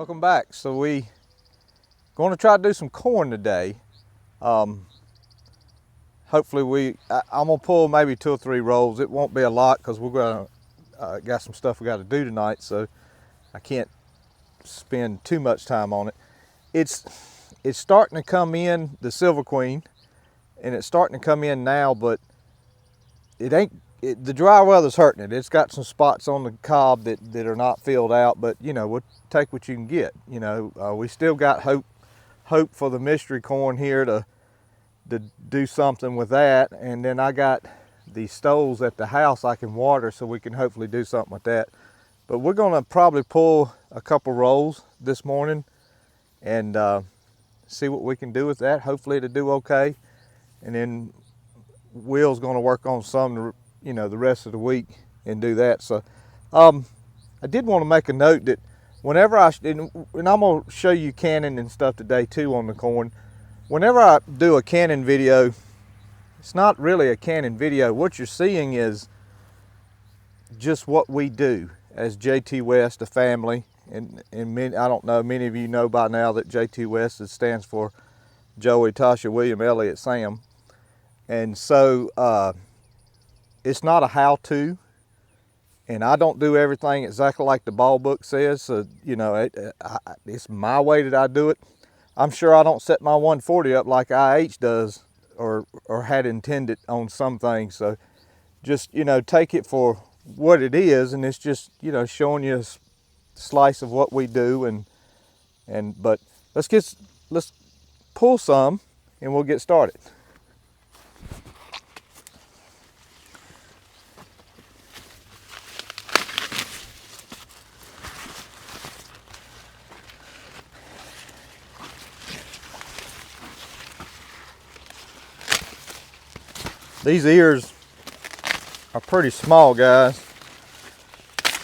Welcome back. So we going to try to do some corn today. Hopefully I'm gonna pull maybe 2 or 3 rolls. It won't be a lot because we're gonna got some stuff we got to do tonight, so I can't spend too much time on it. It's starting to come in, the Silver Queen, and it's starting to come in now, but it ain't. The dry weather's hurting it. It's got some spots on the cob that are not filled out, but you know, we'll take what you can get. You know, we still got hope for the mystery corn here to do something with that. And then I got the stoles at the house I can water, so we can hopefully do something with that. But we're gonna probably pull a couple rolls this morning and see what we can do with that. Hopefully it'll do okay. And then Will's gonna work on some, you know, the rest of the week and do that. So I did want to make a note that whenever and I'm going to show you canning and stuff today too on the corn. Whenever I do a canning video, it's not really a canning video. What you're seeing is just what we do as JT West, a family. And many, I don't know, many of you know by now that JT West stands for Joey, Tasha, William, Elliott, Sam. And so it's not a how-to, and I don't do everything exactly like the ball book says. So, you know, it's my way that I do it. I'm sure I don't set my 140 up like IH does or had intended on some things. So just, you know, take it for what it is, and it's just, you know, showing you a slice of what we do. But let's pull some and we'll get started. These ears are pretty small, guys.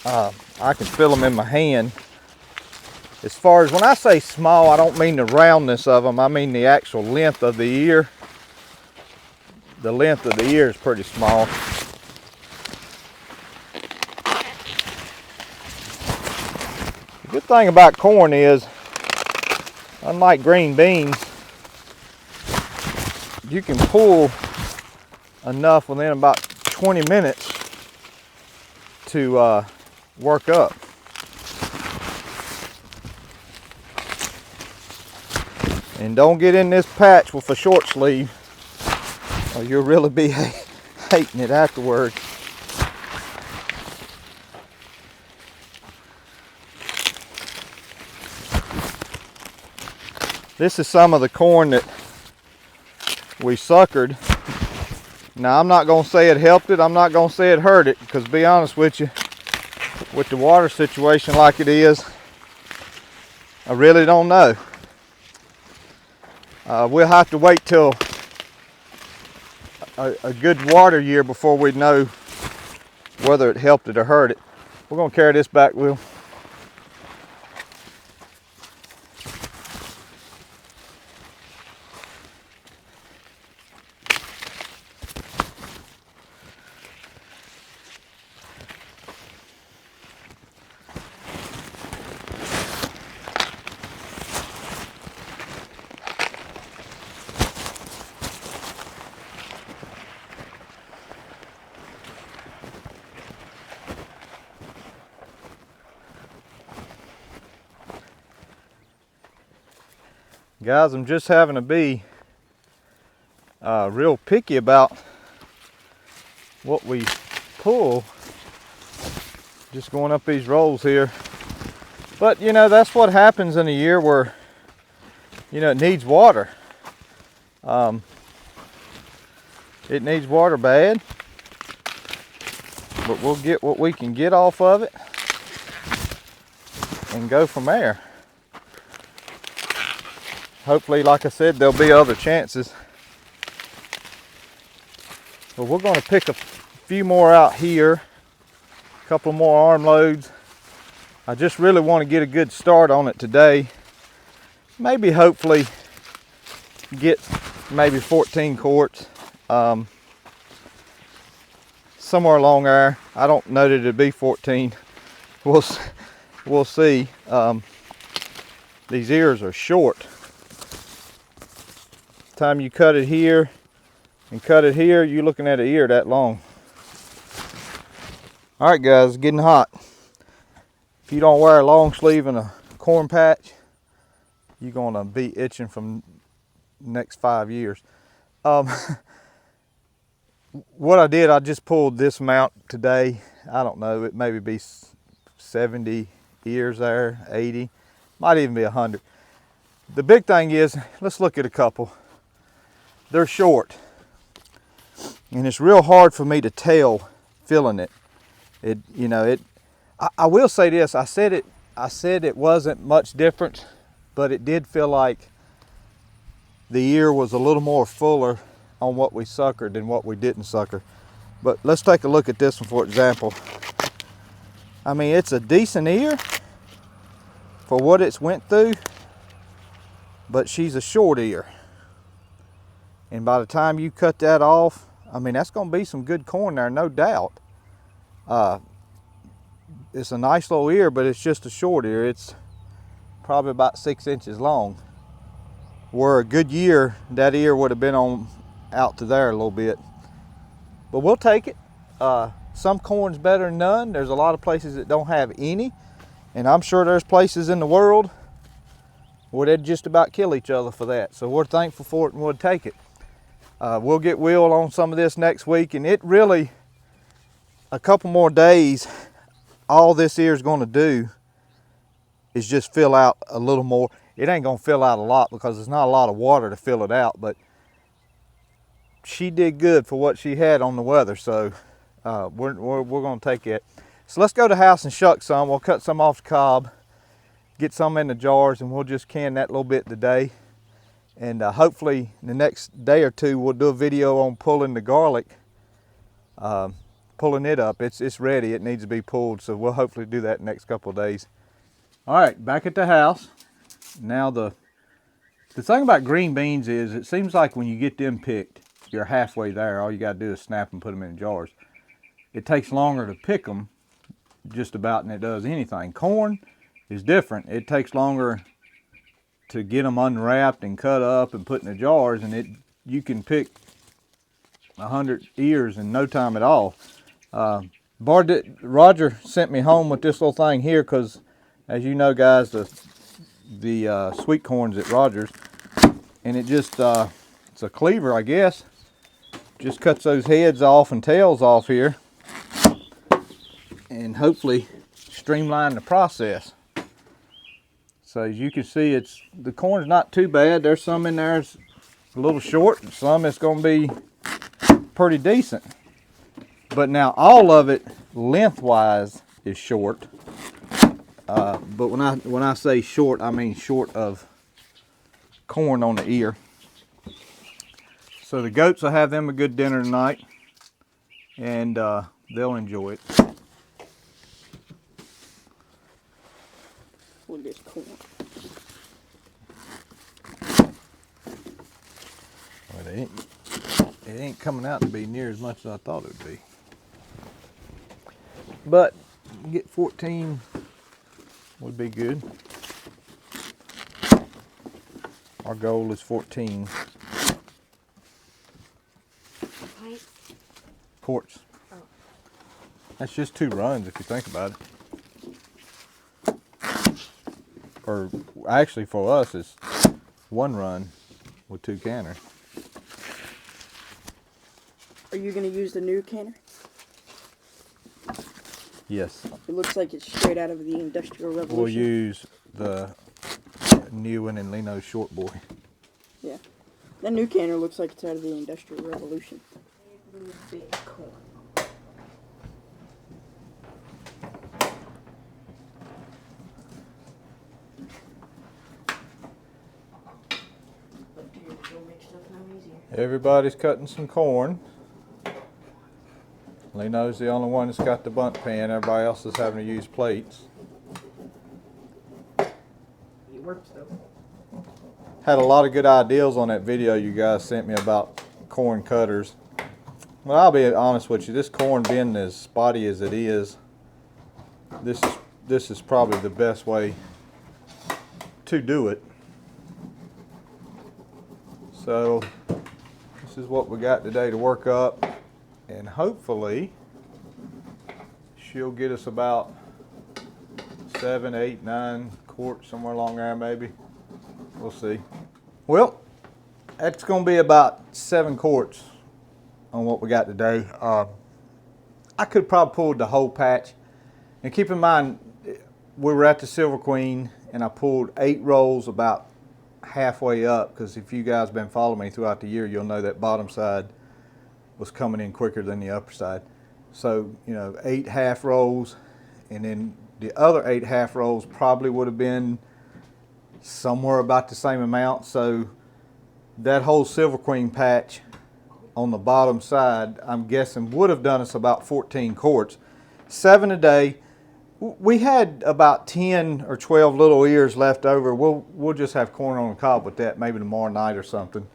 I can feel them in my hand. As far as when I say small, I don't mean the roundness of them. I mean the actual length of the ear. The length of the ear is pretty small. The good thing about corn is, unlike green beans, you can pull enough within about 20 minutes to work up. And don't get in this patch with a short sleeve, or you'll really be hating it afterwards. This is some of the corn that we suckered. Now, I'm not going to say it helped it. I'm not going to say it hurt it, because to be honest with you, with the water situation like it is, I really don't know. We'll have to wait till a good water year before we know whether it helped it or hurt it. We're going to carry this back, Will. Guys, I'm just having to be real picky about what we pull. Just going up these rolls here. But, you know, that's what happens in a year where, you know, it needs water. It needs water bad. But we'll get what we can get off of it and go from there. Hopefully, like I said, there'll be other chances. But we're going to pick a few more out here. A couple more arm loads. I just really want to get a good start on it today. Maybe, hopefully, get maybe 14 quarts. Somewhere along there. I don't know that it'd be 14. We'll see. these ears are short. Time you cut it here and cut it here, you're looking at an ear that long. All right, guys, it's getting hot. If you don't wear a long sleeve and a corn patch, you're gonna be itching from the next 5 years. What I did, I just pulled this amount today. I don't know, it maybe be 70 ears there, 80, might even be 100. The big thing is, let's look at a couple. They're short, and it's real hard for me to tell feeling it. I will say this, I said it wasn't much different, but it did feel like the ear was a little more fuller on what we suckered than what we didn't sucker. But let's take a look at this one, for example. I mean, it's a decent ear for what it's went through, but she's a short ear. And by the time you cut that off, I mean, that's gonna be some good corn there, no doubt. It's a nice little ear, but it's just a short ear. It's probably about 6 inches long. Where a good year, that ear would have been on out to there a little bit. But we'll take it. Some corn's better than none. There's a lot of places that don't have any. And I'm sure there's places in the world where they'd just about kill each other for that. So we're thankful for it and we'll take it. We'll get Will on some of this next week, and it really, a couple more days, all this ear is going to do is just fill out a little more. It ain't going to fill out a lot because there's not a lot of water to fill it out, but she did good for what she had on the weather, so we're going to take it. So let's go to the house and shuck some. We'll cut some off the cob, get some in the jars, and we'll just can that little bit today. And hopefully the next day or two we'll do a video on pulling the garlic, pulling it up. It's ready, it needs to be pulled, so we'll hopefully do that next couple of days. All right, back at the house. Now the thing about green beans is it seems like when you get them picked, you're halfway there. All you gotta do is snap and put them in jars. It takes longer to pick them just about than it does anything. Corn is different. It takes longer to get them unwrapped and cut up and put in the jars, and you can pick 100 ears in no time at all. Roger sent me home with this little thing here because, as you know, guys, the sweet corn's at Roger's, and it just it's a cleaver, I guess. Just cuts those heads off and tails off here, and hopefully streamline the process. So as you can see, the corn's not too bad. There's some in there that's a little short, and some it's going to be pretty decent. But now all of it lengthwise is short. But when I say short, I mean short of corn on the ear. So the goats will have them a good dinner tonight, and they'll enjoy it. With this corn. Well, it ain't coming out to be near as much as I thought it would be. But get 14 would be good. Our goal is 14 quarts. Oh. That's just 2 runs if you think about it. Or actually for us it's 1 run with 2 canners. Are you going to use the new canner? Yes. It looks like it's straight out of the Industrial Revolution. We'll use the new one in Leno's short boy. Yeah. That new canner looks like it's out of the Industrial Revolution. Big corn. Everybody's cutting some corn. Leno's the only one that's got the bunt pan. Everybody else is having to use plates. It works though. Had a lot of good ideas on that video you guys sent me about corn cutters. Well, I'll be honest with you, this corn being as spotty as it is, this is probably the best way to do it. So this is what we got today to work up, and hopefully she'll get us about 7, 8, 9 quarts, somewhere along there maybe. We'll see. Well, that's going to be about 7 quarts on what we got today. I could probably pull the whole patch, and keep in mind we were at the Silver Queen and I pulled 8 rolls about halfway up, because if you guys been following me throughout the year, you'll know that bottom side was coming in quicker than the upper side. So, you know, 8 half rolls, and then the other 8 half rolls probably would have been somewhere about the same amount. So that whole Silver Queen patch on the bottom side, I'm guessing would have done us about 14 quarts. 7 a day. We had about 10 or 12 little ears left over. We'll just have corn on the cob with that, maybe tomorrow night or something,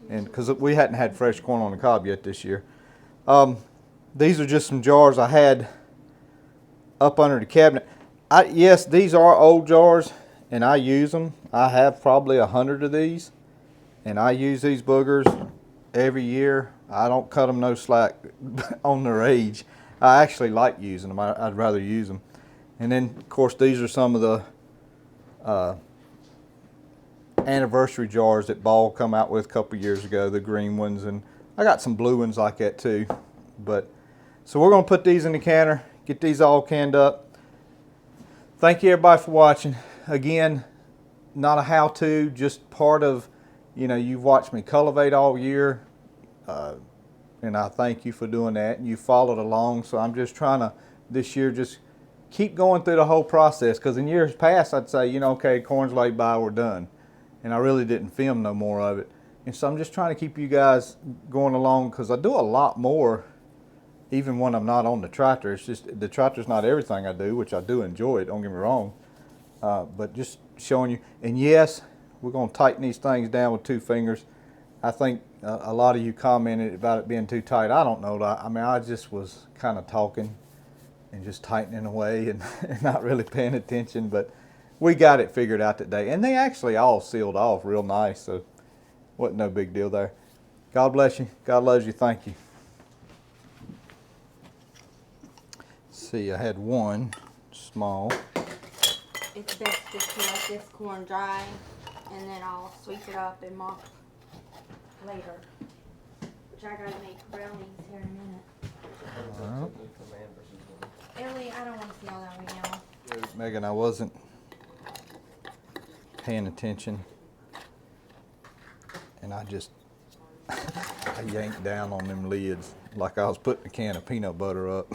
and because we hadn't had fresh corn on the cob yet this year. These are just some jars I had up under the cabinet. Yes, these are old jars, and I use them. I have probably 100 of these, and I use these boogers every year. I don't cut them no slack on their age. I actually like using them. I'd rather use them. And then, of course, these are some of the anniversary jars that Ball come out with a couple years ago, the green ones, and I got some blue ones like that too. But so we're going to put these in the canner, get these all canned up. Thank you everybody for watching. Again, not a how-to, just part of, you know, you've watched me cultivate all year, and I thank you for doing that, and you followed along. So I'm just trying to this year just keep going through the whole process, because in years past I'd say, you know, okay, corn's laid by, we're done, and I really didn't film no more of it. And so I'm just trying to keep you guys going along, because I do a lot more even when I'm not on the tractor. It's just the tractor's not everything I do, which I do enjoy it, don't get me wrong, but just showing you. And yes, we're going to tighten these things down with 2 fingers. I think a lot of you commented about it being too tight. I don't know. I mean, I just was kind of talking and just tightening away and not really paying attention, but we got it figured out today, and they actually all sealed off real nice, so wasn't no big deal there. God bless you. God loves you. Thank you. See, I had one small. It's best just to let this corn dry, and then I'll sweep it up and mop later, which I gotta make brownies here in a minute. Ellie, I don't want to see all that right now. Megan, I wasn't paying attention, and I just I yanked down on them lids like I was putting a can of peanut butter up.